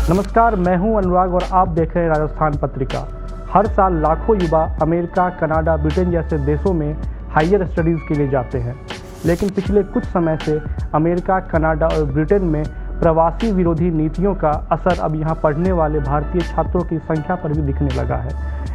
नमस्कार, मैं हूं अनुराग और आप देख रहे हैं राजस्थान पत्रिका। हर साल लाखों युवा अमेरिका, कनाडा, ब्रिटेन जैसे देशों में हायर स्टडीज़ के लिए जाते हैं, लेकिन पिछले कुछ समय से अमेरिका, कनाडा और ब्रिटेन में प्रवासी विरोधी नीतियों का असर अब यहाँ पढ़ने वाले भारतीय छात्रों की संख्या पर भी दिखने लगा है।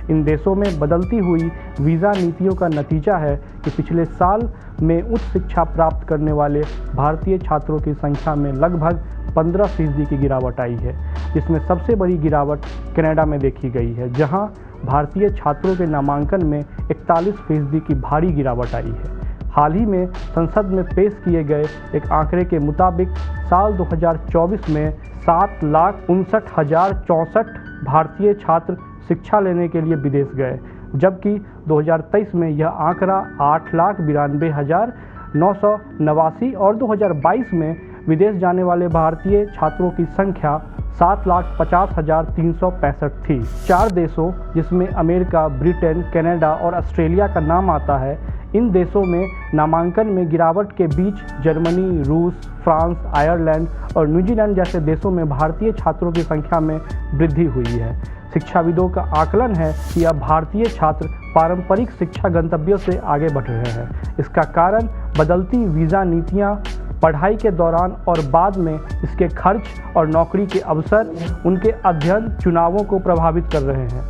इन देशों में बदलती हुई वीज़ा नीतियों का नतीजा है कि पिछले साल में उच्च शिक्षा प्राप्त करने वाले भारतीय छात्रों की संख्या में लगभग 15% की गिरावट आई है, जिसमें सबसे बड़ी गिरावट कनाडा में देखी गई है, जहां भारतीय छात्रों के नामांकन में 41% की भारी गिरावट आई है। हाल ही में संसद में पेश किए गए एक आंकड़े के मुताबिक साल 2024 में 7,59,064 भारतीय छात्र शिक्षा लेने के लिए विदेश गए, जबकि 2023 में यह आंकड़ा 8,92,989 और 2022 में विदेश जाने वाले भारतीय छात्रों की संख्या 7,50,365 थी। 4 देशों जिसमें अमेरिका, ब्रिटेन, कनाडा और ऑस्ट्रेलिया का नाम आता है, इन देशों में नामांकन में गिरावट के बीच जर्मनी, रूस, फ्रांस, आयरलैंड और न्यूजीलैंड जैसे देशों में भारतीय छात्रों की संख्या में वृद्धि हुई है। शिक्षाविदों का आकलन है कि अब भारतीय छात्र पारंपरिक शिक्षा गंतव्यों से आगे बढ़ रहे हैं। इसका कारण बदलती वीज़ा नीतियां, पढ़ाई के दौरान और बाद में इसके खर्च और नौकरी के अवसर उनके अध्ययन चुनावों को प्रभावित कर रहे हैं।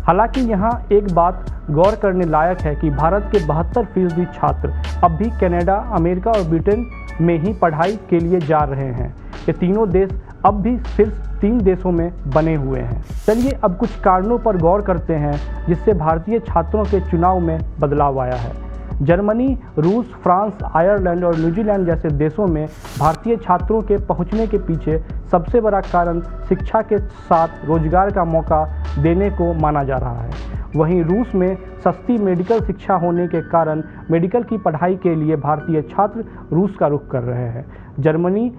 हालांकि यहाँ एक बात गौर करने लायक है कि भारत के 72% छात्र अब भी कनाडा, अमेरिका और ब्रिटेन में ही पढ़ाई के लिए जा रहे हैं। ये तीनों देश अब भी सिर्फ 3 देशों में बने हुए हैं। चलिए अब कुछ कारणों पर गौर करते हैं जिससे भारतीय छात्रों के चुनाव में बदलाव आया है। जर्मनी, रूस, फ्रांस, आयरलैंड और न्यूजीलैंड जैसे देशों में भारतीय छात्रों के पहुंचने के पीछे सबसे बड़ा कारण शिक्षा के साथ रोजगार का मौका देने को माना जा रहा है। वहीं रूस में सस्ती मेडिकल शिक्षा होने के कारण मेडिकल की पढ़ाई के लिए भारतीय छात्र रूस का रुख कर रहे हैं। जर्मनी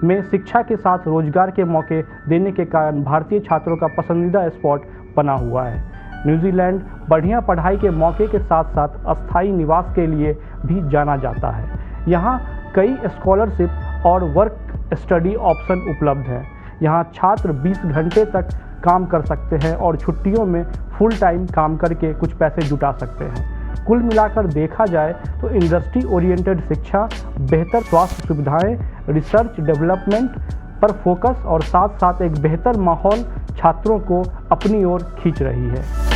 में शिक्षा के साथ रोजगार के मौके देने के कारण भारतीय छात्रों का पसंदीदा स्पॉट बना हुआ है। न्यूजीलैंड बढ़िया पढ़ाई के मौके के साथ साथ अस्थायी निवास के लिए भी जाना जाता है। यहाँ कई स्कॉलरशिप और वर्क स्टडी ऑप्शन उपलब्ध हैं। यहाँ छात्र 20 घंटे तक काम कर सकते हैं और छुट्टियों में फुल टाइम काम करके कुछ पैसे जुटा सकते हैं। कुल मिलाकर देखा जाए तो इंडस्ट्री ओरिएंटेड शिक्षा, बेहतर स्वास्थ्य सुविधाएं, रिसर्च डेवलपमेंट पर फोकस और साथ साथ एक बेहतर माहौल छात्रों को अपनी ओर खींच रही है।